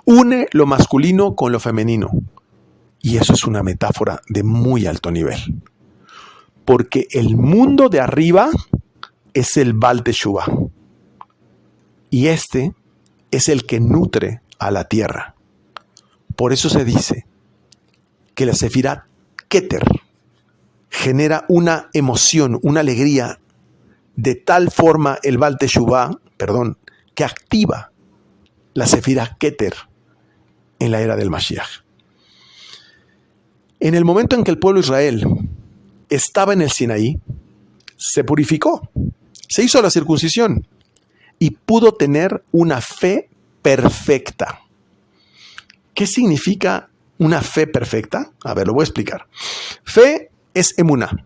une lo masculino con lo femenino. Y eso es una metáfora de muy alto nivel. Porque el mundo de arriba es el Baal Teshuvah. Y este es el que nutre a la tierra. Por eso se dice que la Sefirá Keter genera una emoción, una alegría, de tal forma el Baal Teshuvah, que activa la Sefirá Keter en la era del Mashiach. En el momento en que el pueblo de Israel estaba en el Sinaí, se purificó, se hizo la circuncisión y pudo tener una fe perfecta. ¿Qué significa una fe perfecta? A ver, lo voy a explicar. Fe es emuná.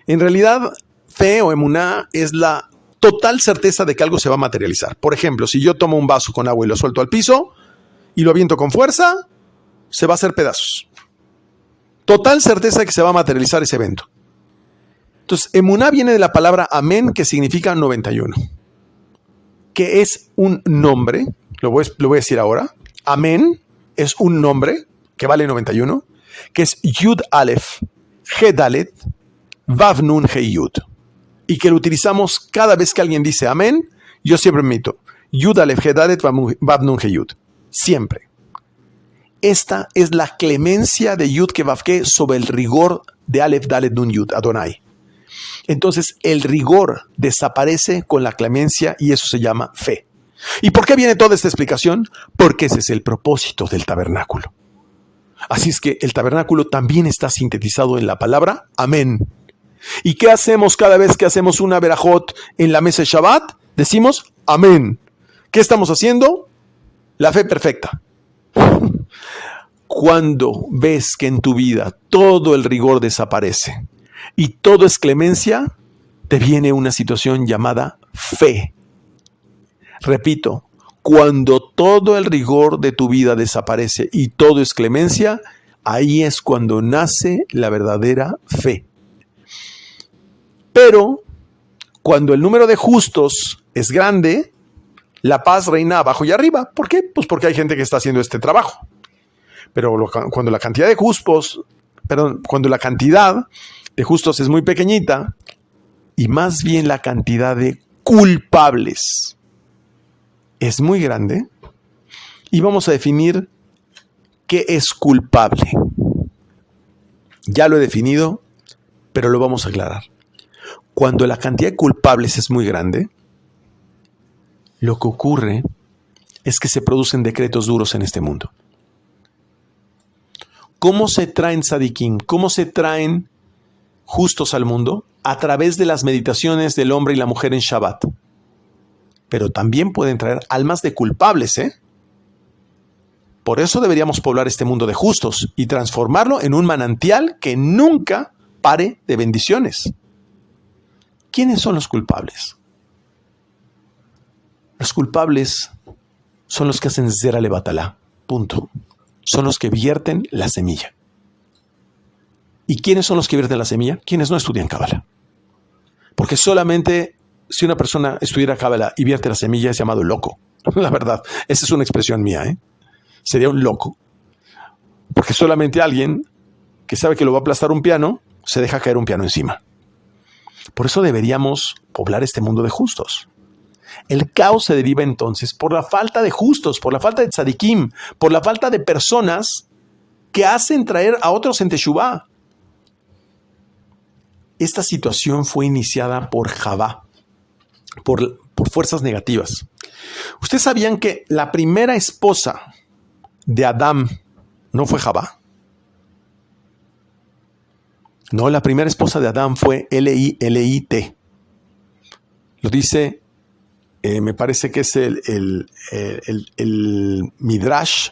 En realidad, fe o emuná es la total certeza de que algo se va a materializar. Por ejemplo, si yo tomo un vaso con agua y lo suelto al piso y lo aviento con fuerza, se va a hacer pedazos. Total certeza de que se va a materializar ese evento. Entonces, emuná viene de la palabra amén, que significa 91. Que es un nombre, lo voy a decir ahora. Amén es un nombre que vale 91, que es Yud Aleph, He Dalet, Vav Nun He Yud. Y que lo utilizamos cada vez que alguien dice amén. Yo siempre me imito Yud Aleph, He Dalet, Vav Nun He Yud. Siempre. Esta es la clemencia de Yud Ke Vav Ke sobre el rigor de Aleph, Dalet, Nun, Yud, Adonai. Entonces el rigor desaparece con la clemencia y eso se llama fe. ¿Y por qué viene toda esta explicación? Porque ese es el propósito del tabernáculo. Así es que el tabernáculo también está sintetizado en la palabra amén. ¿Y qué hacemos cada vez que hacemos una verajot en la mesa de Shabbat? Decimos amén. ¿Qué estamos haciendo? La fe perfecta. Cuando ves que en tu vida todo el rigor desaparece y todo es clemencia, te viene una situación llamada fe. Repito, cuando todo el rigor de tu vida desaparece y todo es clemencia, ahí es cuando nace la verdadera fe. Pero cuando el número de justos es grande, la paz reina abajo y arriba. ¿Por qué? Pues porque hay gente que está haciendo este trabajo. Pero cuando la cantidad de justos, cuando la cantidad de justos es muy pequeñita y más bien la cantidad de culpables es muy grande, y vamos a definir qué es culpable. Ya lo he definido, pero lo vamos a aclarar. cuando la cantidad de culpables es muy grande, lo que ocurre es que se producen decretos duros en este mundo. ¿Cómo se traen tzadikim? ¿Cómo se traen justos al mundo? A través de las meditaciones del hombre y la mujer en Shabbat. Pero también pueden traer almas de culpables, ¿eh? Por eso deberíamos poblar este mundo de justos y transformarlo en un manantial que nunca pare de bendiciones. ¿Quiénes son los culpables? Los culpables son los que hacen zera levatalá. Punto. Son los que vierten la semilla. ¿Y quiénes son los que vierten la semilla? Quienes no estudian Cábala. Porque solamente si una persona estudiara Cábala y vierte la semilla es llamado loco. La verdad, esa es una expresión mía, ¿eh? Sería un loco. Porque solamente alguien que sabe que lo va a aplastar un piano, se deja caer un piano encima. Por eso deberíamos poblar este mundo de justos. El caos se deriva entonces por la falta de justos, por la falta de tzadikim, por la falta de personas que hacen traer a otros en Teshuvá. Esta situación fue iniciada por Javá, por fuerzas negativas. ¿Ustedes sabían que la primera esposa de Adán no fue Javá? No, la primera esposa de Adán fue L-I-T. Lo dice, me parece que es el Midrash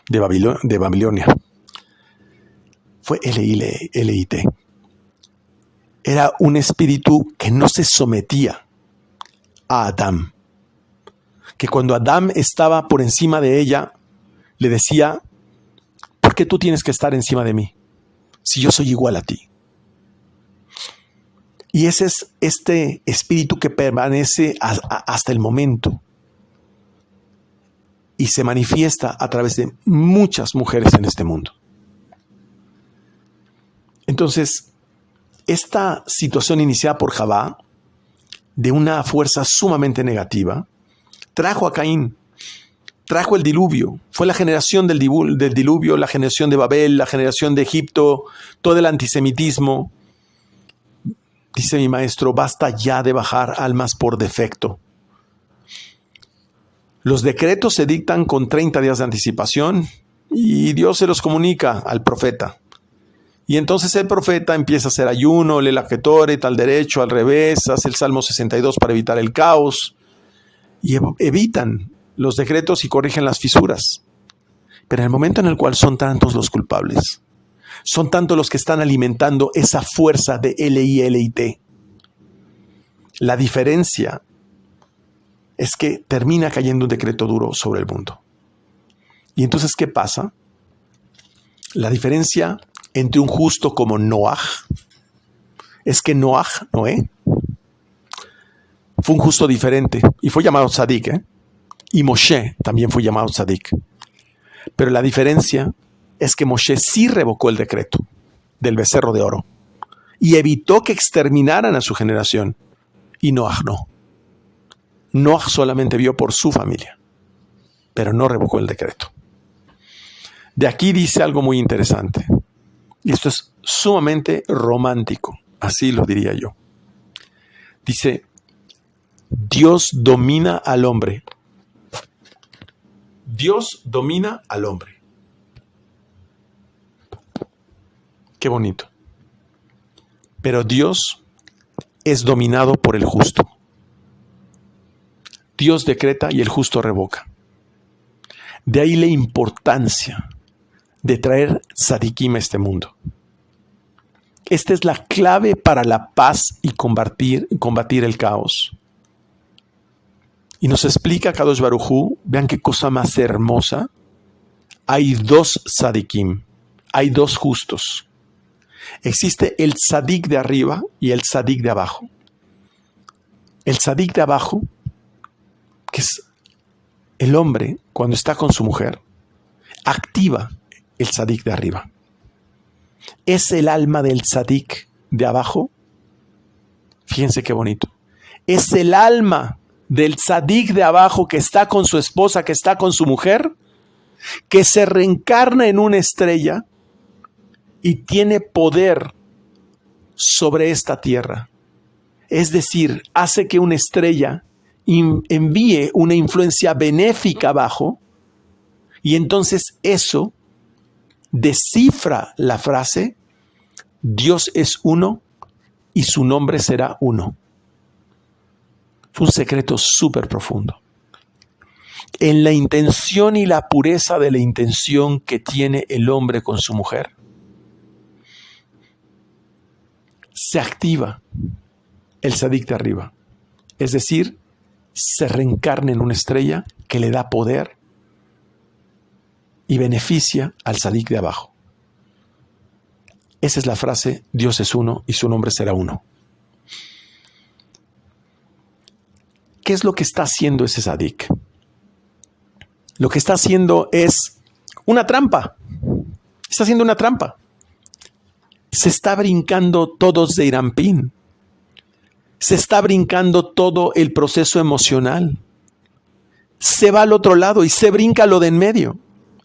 de Babilonia. Fue L-I-T. Era un espíritu que no se sometía a Adán. Que cuando Adán estaba por encima de ella, le decía, ¿por qué tú tienes que estar encima de mí? Si yo soy igual a ti. Y ese es este espíritu que permanece hasta el momento. Y se manifiesta a través de muchas mujeres en este mundo. Entonces, esta situación iniciada por Javá, de una fuerza sumamente negativa, trajo a Caín, trajo el diluvio. Fue la generación del diluvio, la generación de Babel, la generación de Egipto, todo el antisemitismo. Dice mi maestro, basta ya de bajar almas por defecto. Los decretos se dictan con 30 días de anticipación y Dios se los comunica al profeta. Y entonces el profeta empieza a hacer ayuno, lee la Ketoret al derecho, al revés, hace el Salmo 62 para evitar el caos. Y evitan los decretos y corrigen las fisuras. Pero en el momento en el cual son tantos los culpables, son tantos los que están alimentando esa fuerza de L-I-T. La diferencia es que termina cayendo un decreto duro sobre el mundo. Y entonces, ¿qué pasa? La diferencia entre un justo como Noaj es que Noé, fue un justo diferente y fue llamado tzadik, ¿eh? Y Moshe también fue llamado tzadik. Pero la diferencia es que Moshe sí revocó el decreto del becerro de oro y evitó que exterminaran a su generación. Y Noaj no. Noaj solamente vio por su familia, pero no revocó el decreto. De aquí dice algo muy interesante. Y esto es sumamente romántico, así lo diría yo. Dice, Dios domina al hombre. Dios domina al hombre. Qué bonito. Pero Dios es dominado por el justo. Dios decreta y el justo revoca. De ahí la importancia de traer tzadikim a este mundo. Esta es la clave para la paz y combatir el caos. Y nos explica Kadosh Baruj Hu, vean qué cosa más hermosa. Hay dos tzadikim, hay dos justos. Existe el tzadik de arriba y el tzadik de abajo. El tzadik de abajo, que es el hombre cuando está con su mujer, activa el tzadik de arriba. Es el alma del tzadik de abajo. Fíjense qué bonito. Es el alma del tzadik de abajo que está con su esposa, que está con su mujer, que se reencarna en una estrella y tiene poder sobre esta tierra. Es decir, hace que una estrella envíe una influencia benéfica abajo, y entonces eso descifra la frase: Dios es uno y su nombre será uno. Es un secreto súper profundo. En la intención y la pureza de la intención que tiene el hombre con su mujer, se activa el Tzadik de arriba. Es decir, se reencarna en una estrella que le da poder y beneficia al Tzadik de abajo. Esa es la frase: Dios es uno y su nombre será uno. ¿Qué es lo que está haciendo ese Tzadik? Lo que está haciendo es una trampa. Está haciendo una trampa. Se está brincando todo Zeir Anpin. Se está brincando todo el proceso emocional. Se va al otro lado y se brinca lo de en medio.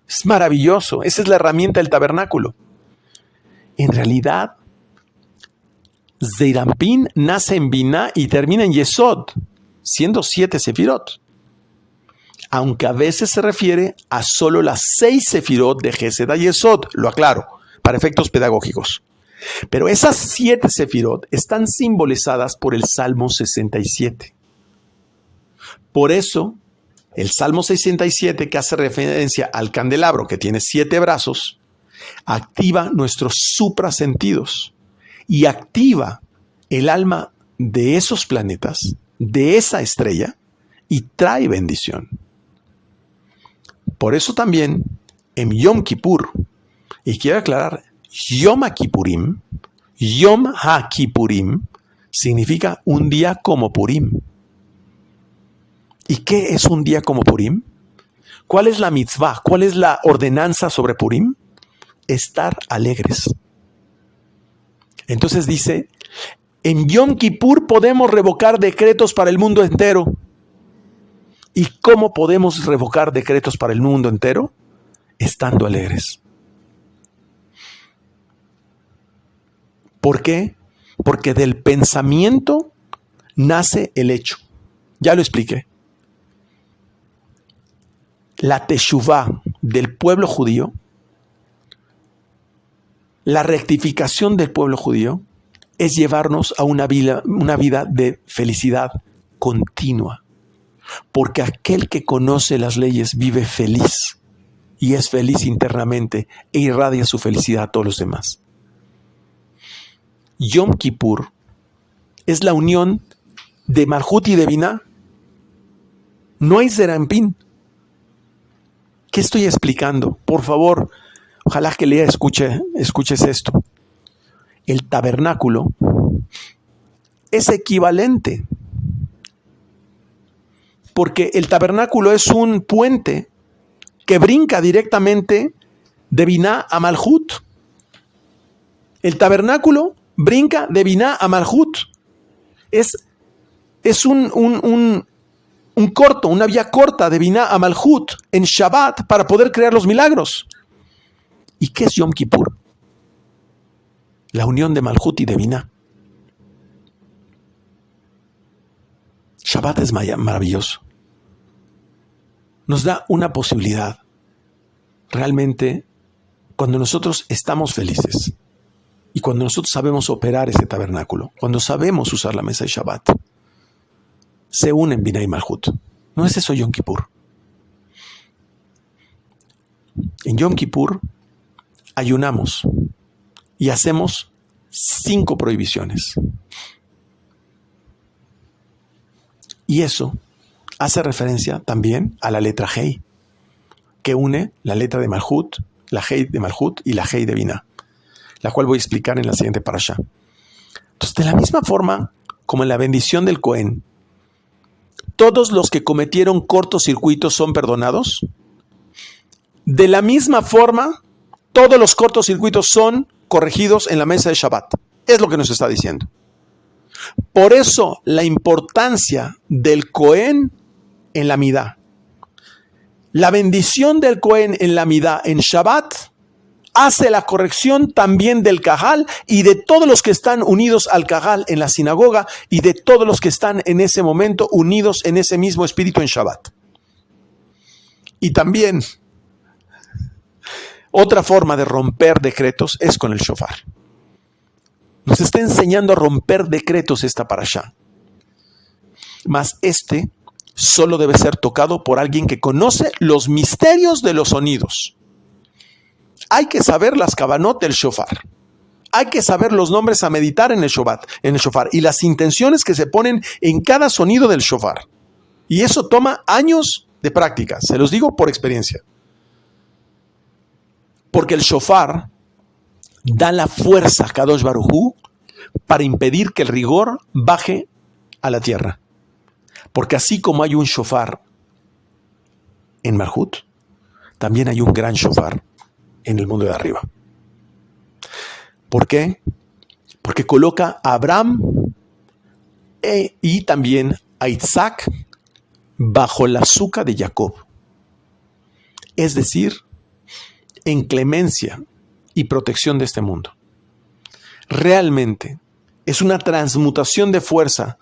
Es maravilloso. Esa es la herramienta del tabernáculo. En realidad, Zeir Anpin nace en Biná y termina en Yesod, siendo 7 sefirot. Aunque a veces se refiere a solo las 6 sefirot de Gesed a Yesod, lo aclaro, para efectos pedagógicos. Pero esas 7 sefirot están simbolizadas por el Salmo 67. Por eso, el Salmo 67, que hace referencia al candelabro que tiene 7 brazos, activa nuestros suprasentidos y activa el alma de esos planetas, de esa estrella, y trae bendición. Por eso también en Yom Kippur, y quiero aclarar, Yom HaKippurim, Yom HaKippurim significa un día como Purim. ¿Y qué es un día como Purim? ¿Cuál es la mitzvah? ¿Cuál es la ordenanza sobre Purim? Estar alegres. Entonces dice, en Yom Kippur podemos revocar decretos para el mundo entero. ¿Y cómo podemos revocar decretos para el mundo entero? Estando alegres. ¿Por qué? Porque del pensamiento nace el hecho. Ya lo expliqué. La teshuvá del pueblo judío, la rectificación del pueblo judío, es llevarnos a una vida de felicidad continua. Porque aquel que conoce las leyes vive feliz y es feliz internamente e irradia su felicidad a todos los demás. Yom Kippur es la unión de Malhut y de Biná. No hay Zeir Anpin. ¿Qué estoy explicando? Por favor, ojalá que Lea escuches esto. El tabernáculo es equivalente, porque el tabernáculo es un puente que brinca directamente de Biná a Malhut. El tabernáculo brinca de Biná a Malhut. Es un corto, una vía corta de Biná a Malhut en Shabbat para poder crear los milagros. ¿Y qué es Yom Kippur? La unión de Malhut y de Biná. Shabbat es maravilloso. Nos da una posibilidad. Realmente, cuando nosotros estamos felices y cuando nosotros sabemos operar ese tabernáculo, cuando sabemos usar la mesa de Shabbat, se unen Biná y Malhut. ¿No es eso Yom Kippur? En Yom Kippur ayunamos y hacemos 5 prohibiciones. Y eso hace referencia también a la letra Hei, que une la letra de Malhut, la Hei de Malhut y la Hei de Biná, la cual voy a explicar en la siguiente parashá. Entonces, de la misma forma como en la bendición del Cohen, todos los que cometieron cortocircuitos son perdonados, de la misma forma, todos los cortocircuitos son corregidos en la mesa de Shabbat. Es lo que nos está diciendo. Por eso la importancia del Cohen en la midá. La bendición del Cohen en la midá en Shabbat hace la corrección también del Cajal y de todos los que están unidos al Cajal en la sinagoga y de todos los que están en ese momento unidos en ese mismo espíritu en Shabbat. Y también otra forma de romper decretos es con el shofar. Nos está enseñando a romper decretos esta parashá. Mas este solo debe ser tocado por alguien que conoce los misterios de los sonidos. Hay que saber las kavanot del shofar. Hay que saber los nombres a meditar en el shofar y las intenciones que se ponen en cada sonido del shofar. Y eso toma años de práctica, se los digo por experiencia. Porque el shofar da la fuerza a Kadosh Baruj Hu para impedir que el rigor baje a la tierra. Porque así como hay un shofar en Malhut, también hay un gran shofar en el mundo de arriba. ¿Por qué? Porque coloca a Abraham y también a Isaac bajo la azúcar de Jacob. Es decir, en clemencia y protección de este mundo. Realmente es una transmutación de fuerza.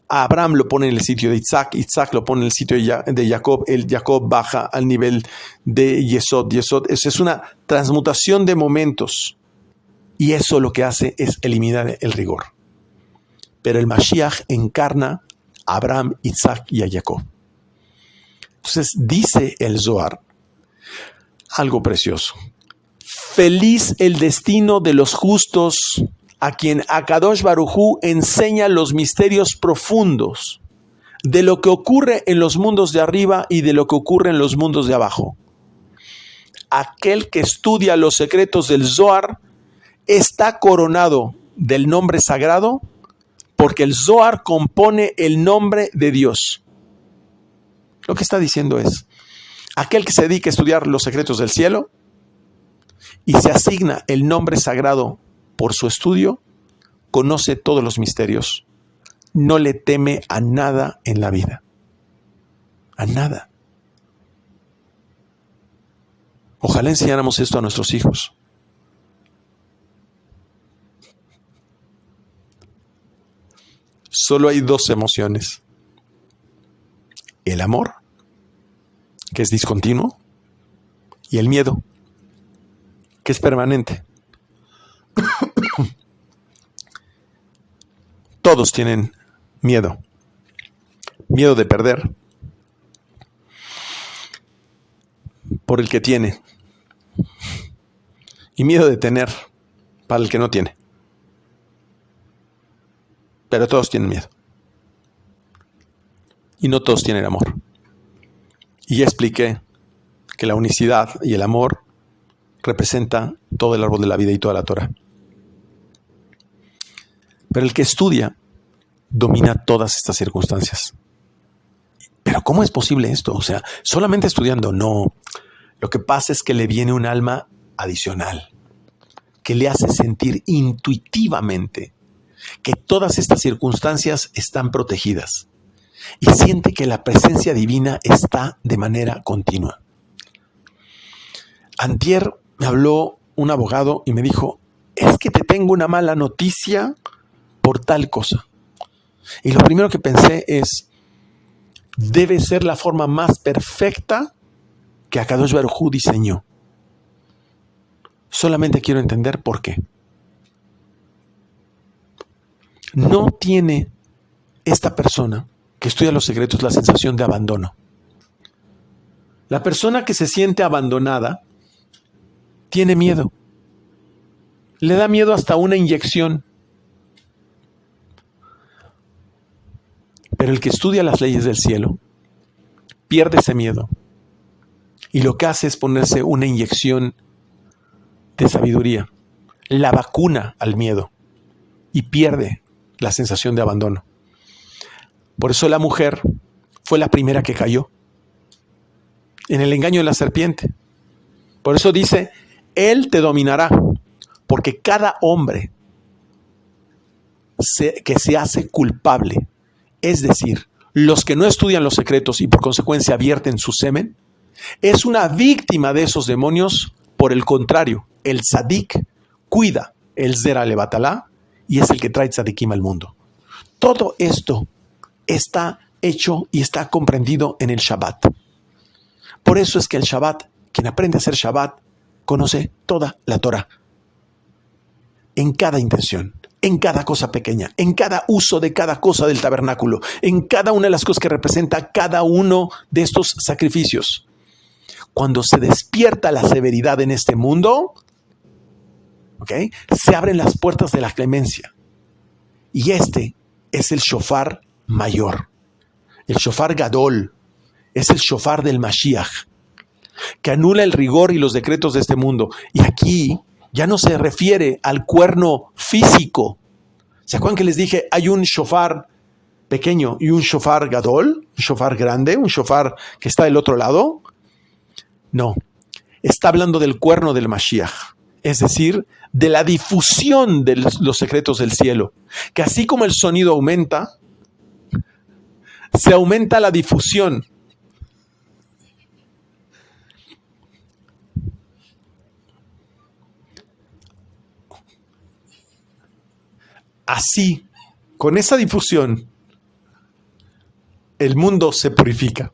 A Abraham lo pone en el sitio de Isaac, Isaac lo pone en el sitio de Jacob, el Jacob baja al nivel de Yesod. Es una transmutación de momentos y eso lo que hace es eliminar el rigor. Pero el Mashiach encarna a Abraham, Isaac y a Jacob. Entonces dice el Zohar algo precioso. Feliz el destino de los justos a quien Akadosh Baruj Hu enseña los misterios profundos de lo que ocurre en los mundos de arriba y de lo que ocurre en los mundos de abajo. Aquel que estudia los secretos del Zohar está coronado del nombre sagrado porque el Zohar compone el nombre de Dios. Lo que está diciendo es, aquel que se dedica a estudiar los secretos del cielo y se asigna el nombre sagrado por su estudio, conoce todos los misterios. No le teme a nada en la vida. A nada. Ojalá enseñáramos esto a nuestros hijos. Solo hay dos emociones. El amor, que es discontinuo, y el miedo, que es permanente. Todos tienen miedo. Miedo de perder por el que tiene. Y miedo de tener para el que no tiene. Pero todos tienen miedo. Y no todos tienen amor. Y ya expliqué que la unicidad y el amor representa todo el árbol de la vida y toda la Torah. Pero el que estudia domina todas estas circunstancias. ¿Pero cómo es posible esto? O sea, solamente estudiando, no. Lo que pasa es que le viene un alma adicional que le hace sentir intuitivamente que todas estas circunstancias están protegidas y siente que la presencia divina está de manera continua. Antier me habló un abogado y me dijo, es que te tengo una mala noticia por tal cosa. Y lo primero que pensé es, debe ser la forma más perfecta que Akadosh Baruj Hu diseñó. Solamente quiero entender por qué. No tiene esta persona que estudia los secretos la sensación de abandono. La persona que se siente abandonada tiene miedo. Le da miedo hasta una inyección. Pero el que estudia las leyes del cielo pierde ese miedo. Y lo que hace es ponerse una inyección de sabiduría. La vacuna al miedo. Y pierde la sensación de abandono. Por eso la mujer fue la primera que cayó en el engaño de la serpiente. Por eso dice, él te dominará, porque cada hombre que se hace culpable, es decir, los que no estudian los secretos y por consecuencia vierten su semen, es una víctima de esos demonios. Por el contrario, el tzadik cuida el zera levatalá y es el que trae tzadikim al mundo. Todo esto está hecho y está comprendido en el Shabbat. Por eso es que el Shabbat, quien aprende a hacer Shabbat, conoce toda la Torah. En cada intención, en cada cosa pequeña, en cada uso de cada cosa del tabernáculo, en cada una de las cosas que representa cada uno de estos sacrificios. Cuando se despierta la severidad en este mundo, ¿okay?, se abren las puertas de la clemencia. Y este es el shofar mayor. El shofar gadol es el shofar del Mashiach, que anula el rigor y los decretos de este mundo. Y aquí ya no se refiere al cuerno físico. ¿Se acuerdan que les dije? Hay un shofar pequeño y un shofar gadol, un shofar grande, un shofar que está del otro lado. No, está hablando del cuerno del Mashiach, es decir, de la difusión de los secretos del cielo. Que así como el sonido aumenta, se aumenta la difusión. Así, con esa difusión, el mundo se purifica.